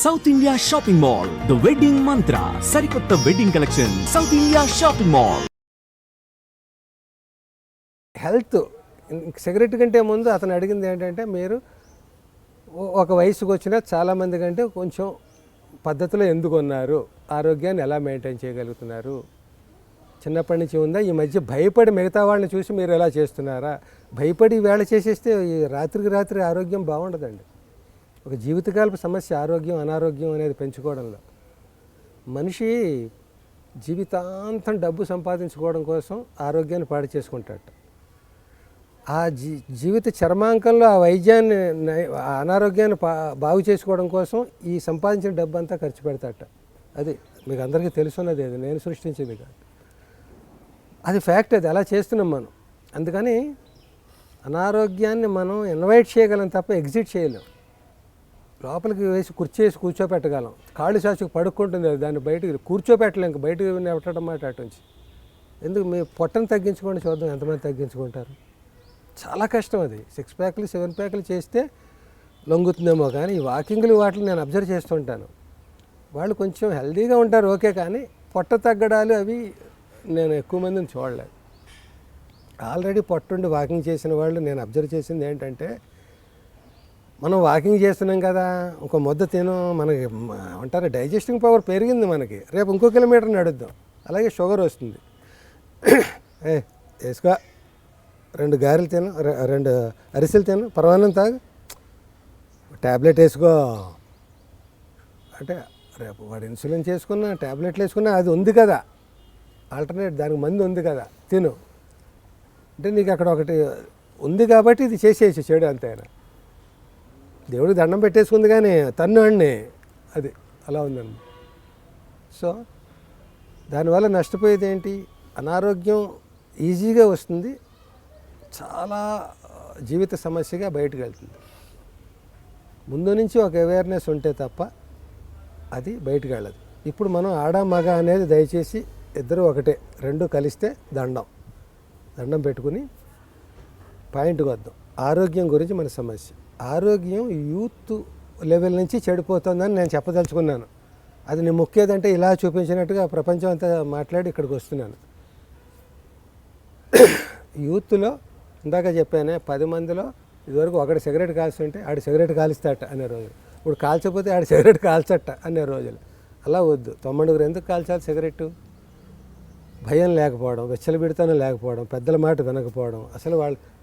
South India shopping mall, the wedding మంత్ర, సరికొత్త wedding collection, south India shopping mall. Health cigarette కంటే ముందు అతను అడిగింది ఏంటంటే, మీరు ఒక వయసుకు వచ్చిన చాలామంది కంటే కొంచెం పద్ధతిలో ఎందుకు ఉన్నారు, ఆరోగ్యాన్ని ఎలా మెయింటైన్ చేయగలుగుతున్నారు, చిన్నప్పటి నుంచి ఉందా, ఈ మధ్య భయపడి మిగతా వాళ్ళని చూసి మీరు ఎలా చేస్తున్నారా, భయపడి వేళ చేసేస్తే ఈ రాత్రికి రాత్రి ఆరోగ్యం బాగుండదండి. ఒక జీవితకాలపు సమస్య ఆరోగ్యం అనారోగ్యం అనేది పెంచుకోవడంలో. మనిషి జీవితాంతం డబ్బు సంపాదించుకోవడం కోసం ఆరోగ్యాన్ని పాడు చేసుకుంటాడు. ఆ జీవిత చర్మాంకంలో ఆ వైద్యాన్ని అనారోగ్యాన్ని బాగు చేసుకోవడం కోసం ఈ సంపాదించిన డబ్బు అంతా ఖర్చు పెడతాట. అది మీకు అందరికీ తెలుసున్నది, అది నేను సృష్టించింది కాదు, అది ఫ్యాక్ట్. అది అలా చేస్తున్నాం మనం. అందుకని అనారోగ్యాన్ని మనం ఇన్వైట్ చేయగలం తప్ప ఎగ్జిట్ చేయలేం. లోపలికి వేసి కుర్చీ వేసి కూర్చోపెట్టగలం, కాళ్ళు చాచుకు పడుకుంటుంది, దాన్ని బయటకు కూర్చోపెట్టలేం, బయటకు నెట్టడం మాట అటుంచి. ఎందుకు మీ పొట్టను తగ్గించుకోండి, చూద్దాం ఎంతమంది తగ్గించుకుంటారు. చాలా కష్టం అది. 6 ప్యాకులు 7 ప్యాకులు చేస్తే లొంగుతుందేమో, కానీ ఈ వాకింగ్లు వాటిని నేను అబ్జర్వ్ చేస్తుంటాను. వాళ్ళు కొంచెం హెల్దీగా ఉంటారు ఓకే, కానీ పొట్ట తగ్గడాలు అవి నేను ఎక్కువ మందిని చూడలేదు. ఆల్రెడీ పొట్టుండి వాకింగ్ చేసిన వాళ్ళు నేను అబ్జర్వ్ చేసింది ఏంటంటే, మనం వాకింగ్ చేస్తున్నాం కదా, ఒక ముద్ద తిను, మనకి అంటారు డైజెస్టింగ్ పవర్ పెరిగింది మనకి, రేపు ఇంకో కిలోమీటర్ నడుద్దాం. అలాగే షుగర్ వస్తుంది, వేసుకో 2 గారెలు తిను, 2 అరిసెలు తిను, పర్వాలేదు తాగు, ట్యాబ్లెట్ వేసుకో అంటే రేపు వాడు ఇన్సులిన్ చేసుకున్నా ట్యాబ్లెట్లు వేసుకున్నా అది ఉంది కదా, ఆల్టర్నేట్ దానికి మందు ఉంది కదా, తిను అంటే నీకు అక్కడ ఒకటి ఉంది కాబట్టి ఇది చేసేసి చెడు అంతేనా. దేవుడికి దండం పెట్టేసుకుంది కానీ తన్ను అన్ని, అది అలా ఉందండి. సో దానివల్ల నష్టపోయేది ఏంటి, అనారోగ్యం ఈజీగా వస్తుంది, చాలా జీవిత సమస్యగా బయటకు వెళ్తుంది. ముందు నుంచి ఒక అవేర్నెస్ ఉంటే తప్ప అది బయటకు వెళ్ళదు. ఇప్పుడు మనం ఆడ మగ అనేది దయచేసి ఇద్దరు ఒకటే, 2 కలిస్తే దండం పెట్టుకుని పాయింట్కి వద్దాం. ఆరోగ్యం గురించి మన సమస్య. ఆరోగ్యం యూత్ లెవెల్ నుంచి చెడిపోతుందని నేను చెప్పదలుచుకున్నాను. అది నేను మొక్కేదంటే ఇలా చూపించినట్టుగా ప్రపంచం అంతా మాట్లాడి ఇక్కడికి వస్తున్నాను. యూత్లో ఇందాక చెప్పానే, 10 మందిలో ఇదివరకు ఒకటి సిగరెట్ కాల్చుంటే ఆడు సిగరెట్ కాలుస్తాట అనే రోజులు, ఇప్పుడు కాల్చకపోతే ఆడు సిగరెట్ కాల్చట అనే రోజులు. అలా వద్దు. 90 ఎందుకు కాల్చాలి సిగరెట్టు? భయం లేకపోవడం, విచ్చలవిడితనం లేకపోవడం, పెద్దల మాట వినకపోవడం, అసలు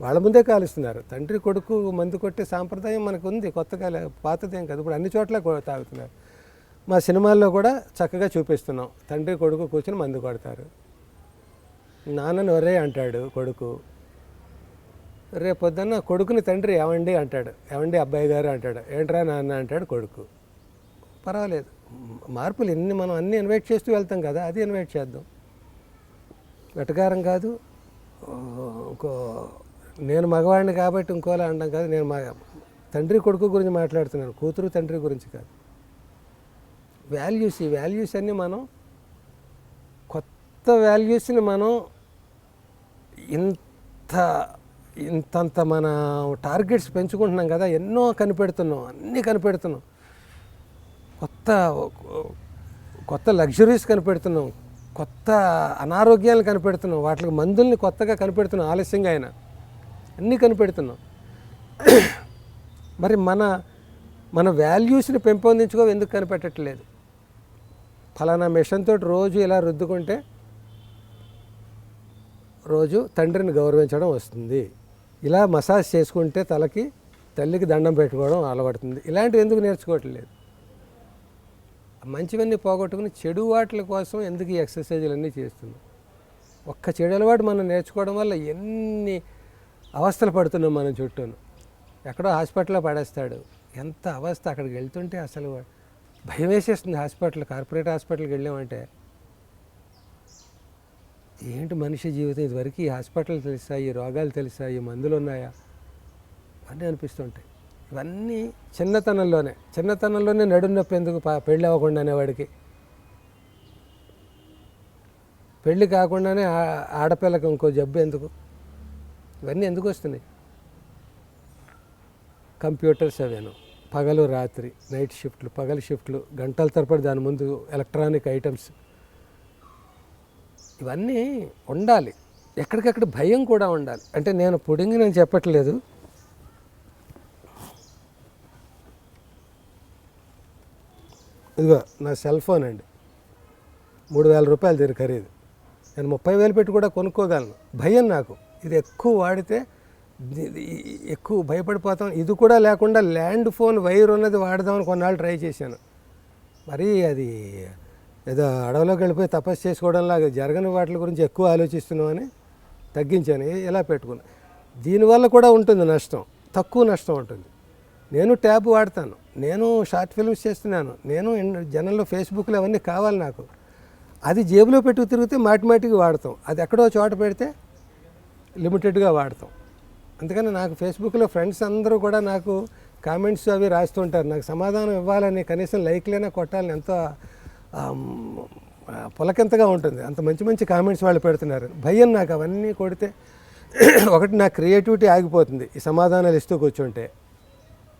వాళ్ళ ముందే కాలుస్తున్నారు. తండ్రి కొడుకు మందు కొట్టే సాంప్రదాయం మనకు ఉంది, కొత్తగా పాతదేం కదా, ఇప్పుడు అన్ని చోట్ల తాగుతున్నారు. మా సినిమాల్లో కూడా చక్కగా చూపిస్తున్నాం, తండ్రి కొడుకు కూర్చొని మందు కొడతారు. నాన్నని ఒరే అంటాడు కొడుకు, రేపు పొద్దున్న కొడుకుని తండ్రి ఏమండి అంటాడు, ఏమండి అబ్బాయి గారు అంటాడు, ఏంట్రా నాన్న అంటాడు కొడుకు. పర్వాలేదు, మార్పులు ఎన్ని మనం అన్నీ ఇన్వైట్ చేస్తూ వెళ్తాం కదా, అది ఇన్వైట్ చేద్దాం. వెటకారం కాదు, నేను మగవాడిని కాబట్టి ఇంకోలా అనడం కాదు, నేను తండ్రి కొడుకు గురించి మాట్లాడుతున్నాను, కూతురు తండ్రి గురించి కాదు. ఈ వాల్యూస్ అన్నీ మనం కొత్త వాల్యూస్ని మనం ఇంతంత మన టార్గెట్స్ పెంచుకుంటున్నాం కదా, ఎన్నో కనిపెడుతున్నాం, అన్నీ కనిపెడుతున్నాం, కొత్త లగ్జరీస్ కనిపెడుతున్నాం, కొత్త అనారోగ్యాలను కనిపెడుతున్నాం, వాటికి మందుల్ని కొత్తగా కనిపెడుతున్నాం, ఆలస్యంగా అయినా అన్నీ కనిపెడుతున్నాం. మరి మన వాల్యూస్ని పెంపొందించుకో ఎందుకు కనిపెట్టట్లేదు? ఫలానా మిషన్ తోటి రోజు ఇలా రుద్దుకుంటే రోజు తండ్రిని గౌరవించడం వస్తుంది, ఇలా మసాజ్ చేసుకుంటే తల్లికి దండం పెట్టుకోవడం అలవడుతుంది. ఇలాంటివి ఎందుకు నేర్చుకోవట్లేదు? మంచివన్నీ పోగొట్టుకుని చెడు వాటిల కోసం ఎందుకు ఈ ఎక్సర్సైజులన్నీ చేస్తున్నాం? ఒక్క చెడు అలవాటు మనం నేర్చుకోవడం వల్ల ఎన్ని అవస్థలు పడుతున్నాం మనం చుట్టూను. ఎక్కడో హాస్పిటల్లో పడేస్తాడు, ఎంత అవస్థ. అక్కడికి వెళ్తుంటే అసలు భయం వేసేస్తుంది. కార్పొరేట్ హాస్పిటల్కి వెళ్ళామంటే ఏంటి మనిషి జీవితం, ఇదివరకు ఈ హాస్పిటల్ తెలుసా, ఈ రోగాలు తెలుసా, ఈ మందులు ఉన్నాయా అన్నీ అనిపిస్తుంటాయి. ఇవన్నీ చిన్నతనంలోనే నడున్నొప్పి ఎందుకు, పెళ్ళి అవ్వకుండా అనేవాడికి, పెళ్ళి కాకుండానే ఆడపిల్లకి ఇంకో జబ్బు ఎందుకు, ఇవన్నీ ఎందుకు వస్తున్నాయి? కంప్యూటర్స్ అవేను, పగలు రాత్రి నైట్ షిఫ్ట్లు, పగలు షిఫ్ట్లు, గంటల తరబడి దాని ముందు ఎలక్ట్రానిక్ ఐటమ్స్ ఇవన్నీ ఉండాలి. ఎక్కడికక్కడ భయం కూడా ఉండాలి. అంటే నేను పుడింగి నేను చెప్పట్లేదు, ఇదిగో నా సెల్ ఫోన్ అండి, 3,000 రూపాయలు దీని ఖరీదు. నేను 30,000 పెట్టి కూడా కొనుక్కోగలను. భయం నాకు, ఇది ఎక్కువ వాడితే ఎక్కువ భయపడిపోతాం. ఇది కూడా లేకుండా ల్యాండ్ ఫోన్ వైర్ ఉన్నది వాడదామని కొన్నాళ్ళు ట్రై చేశాను. మరి అది ఏదో అడవిలోకి వెళ్ళిపోయి తపస్సు చేసుకోవడంలాగా జరగని వాటి గురించి ఎక్కువ ఆలోచిస్తున్నామని తగ్గించాను. ఇలా పెట్టుకున్నాను. దీనివల్ల కూడా ఉంటుంది నష్టం, తక్కువ నష్టం ఉంటుంది. నేను ట్యాబ్ వాడతాను, నేను షార్ట్ ఫిల్మ్స్ చేస్తున్నాను, నేను జనంలో ఫేస్బుక్లో అవన్నీ కావాలి నాకు. అది జేబులో పెట్టుకు తిరిగితే మాటిమాటికి వాడతాం, అది ఎక్కడో చోట పెడితే లిమిటెడ్గా వాడతాం. అందుకని నాకు ఫేస్బుక్లో ఫ్రెండ్స్ అందరూ కూడా నాకు కామెంట్స్ అవి రాస్తుంటారు. నాకు సమాధానం ఇవ్వాలని, కనీసం లైక్లైనా కొట్టాలని ఎంతో పులకెంతగా ఉంటుంది. అంత మంచి మంచి కామెంట్స్ వాళ్ళు పెడుతున్నారు. భయం నాకు అవన్నీ కొడితే ఒకటి నా క్రియేటివిటీ ఆగిపోతుంది. ఈ సమాధానాలు ఇస్తూ కూర్చుంటే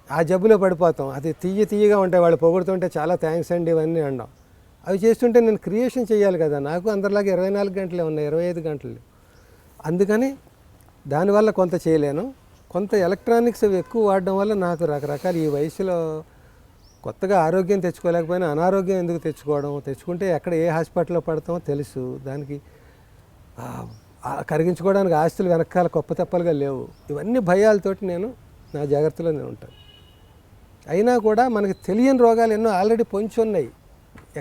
ఆ జబ్బులో పడిపోతాం. అది తీయగా ఉంటాయి, వాళ్ళు పొగుడుతుంటే చాలా థ్యాంక్స్ అండి ఇవన్నీ అనడం. అవి చేస్తుంటే నేను క్రియేషన్ చేయాలి కదా, నాకు అందరిలాగా 24 గంటలే ఉన్నాయి, 25 గంటలు. అందుకని దానివల్ల కొంత చేయలేను. కొంత ఎలక్ట్రానిక్స్ ఎక్కువ వాడడం వల్ల నాకు రకరకాల ఈ వయసులో కొత్తగా ఆరోగ్యం తెచ్చుకోలేకపోయినా అనారోగ్యం ఎందుకు తెచ్చుకుంటే ఎక్కడ ఏ హాస్పిటల్లో పడతామో తెలుసు. దానికి కరిగించుకోవడానికి ఆస్తులు వెనకాల గొప్ప తెప్పలుగా లేవు. ఇవన్నీ భయాలతోటి నేను నా జాగ్రత్తలో నేను ఉంటాను. అయినా కూడా మనకి తెలియని రోగాలు ఎన్నో ఆల్రెడీ పొంచి ఉన్నాయి.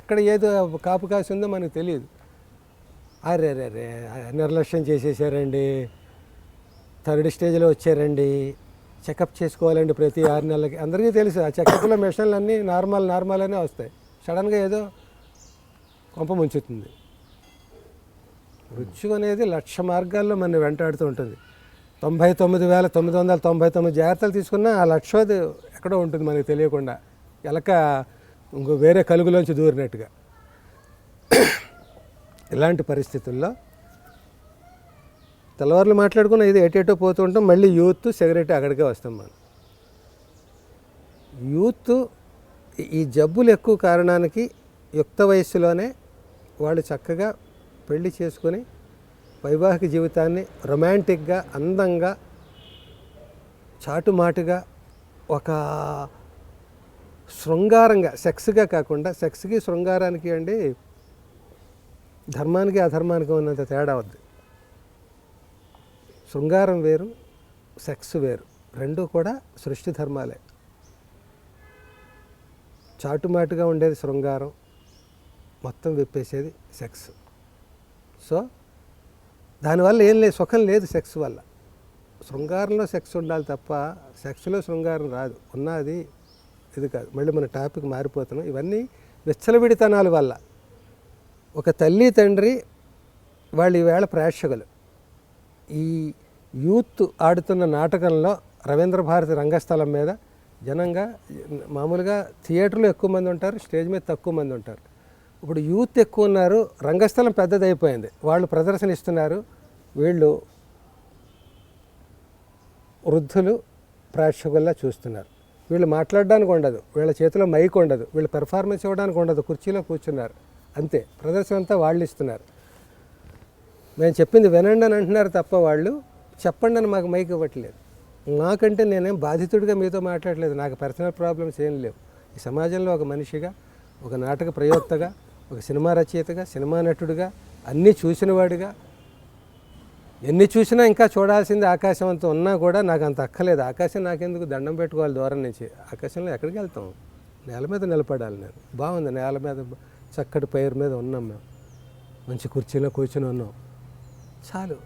ఎక్కడ ఏదో కాపు కాసి ఉందో మనకు తెలియదు. అరే నిర్లక్ష్యం చేసేసారండి, 3rd స్టేజ్లో వచ్చారండి, చెకప్ చేసుకోవాలండి ప్రతి 6 నెలలకి. అందరికీ తెలుసు ఆ చెకప్లో మెషన్లు అన్నీ నార్మల్ అనే వస్తాయి. సడన్గా ఏదో కొంప ముంచుతుంది. మృత్యు అనేది 1,00,000 మార్గాల్లో మన వెంటాడుతూ ఉంటుంది. 99,999 జాగ్రత్తలు తీసుకున్నా ఆ 1,00,000ది ఎక్కడో ఉంటుంది మనకు తెలియకుండా, ఎలక ఇంకో వేరే కలుగులోంచి దూరినట్టుగా. ఇలాంటి పరిస్థితుల్లో తెల్లవారులు మాట్లాడుకున్న ఇది ఎటేటో పోతూ ఉంటాం. మళ్ళీ యూత్ సిగరెట్ అక్కడికే వస్తాం మనం. యూత్ ఈ జబ్బులు ఎక్కువ కారణానికి యుక్త వయస్సులోనే వాళ్ళు చక్కగా పెళ్లి చేసుకొని వైవాహిక జీవితాన్ని రొమాంటిక్గా, అందంగా, చాటుమాటుగా, ఒక శృంగారంగా, సెక్స్గా కాకుండా, సెక్స్కి శృంగారానికి అండి ధర్మానికి అధర్మానికి ఉన్నంత తేడా వద్దు. శృంగారం వేరు, సెక్స్ వేరు, రెండూ కూడా సృష్టి ధర్మాలే. చాటుమాటుగా ఉండేది శృంగారం, మొత్తం విప్పేసేది సెక్స్. సో దానివల్ల ఏం లేదు, సుఖం లేదు సెక్స్ వల్ల. శృంగారంలో సెక్స్ ఉండాలి తప్ప సెక్స్లో శృంగారం రాదు. ఉన్నది ఇది కాదు. మళ్ళీ మన టాపిక్ మారిపోతున్నాం. ఇవన్నీ విచ్చలవిడితనాల వల్ల. ఒక తల్లి తండ్రి వాళ్ళు ఈవేళ ప్రేక్షకులు. ఈ యూత్ ఆడుతున్న నాటకంలో రవీంద్ర భారతి రంగస్థలం మీద జనంగా మామూలుగా థియేటర్లో ఎక్కువ మంది ఉంటారు, స్టేజ్ మీద తక్కువ మంది ఉంటారు. ఇప్పుడు యూత్ ఎక్కువ ఉన్నారు, రంగస్థలం పెద్దదైపోయింది, వాళ్ళు ప్రదర్శన ఇస్తున్నారు. వీళ్ళు వృద్ధులు ప్రేక్షకుల్లా చూస్తున్నారు. వీళ్ళు మాట్లాడడానికి ఉండదు, వీళ్ళ చేతిలో మైక్ ఉండదు, వీళ్ళు పెర్ఫార్మెన్స్ ఇవ్వడానికి ఉండదు, కుర్చీలో కూర్చున్నారు అంతే. ప్రదర్శన అంతా వాళ్ళు ఇస్తున్నారు. మేము చెప్పింది వినండి అని అంటున్నారు తప్ప వాళ్ళు చెప్పండి అని మాకు మైక్ ఇవ్వట్లేదు. నాకంటే నేనేం బాధితుడిగా మీతో మాట్లాడలేదు, నాకు పర్సనల్ ప్రాబ్లమ్స్ ఏం లేవు. ఈ సమాజంలో ఒక మనిషిగా, ఒక నాటక ప్రయోక్తగా, ఒక సినిమా రచయితగా, సినిమా నటుడిగా, అన్నీ చూసినవాడిగా, ఎన్ని చూసినా ఇంకా చూడాల్సింది ఆకాశం అంత ఉన్నా కూడా నాకు అంత అక్కలేదు. ఆకాశం నాకెందుకు, దండం పెట్టుకోవాలి దూరం నుంచి. ఆకాశంలో ఎక్కడికి వెళ్తాం, నేల మీద నిలబడాలి. నేను బాగుంది, నేల మీద చక్కటి పైరు మీద ఉన్నాం, మేము మంచి కుర్చీలో కూర్చుని ఉన్నాం, చాలు.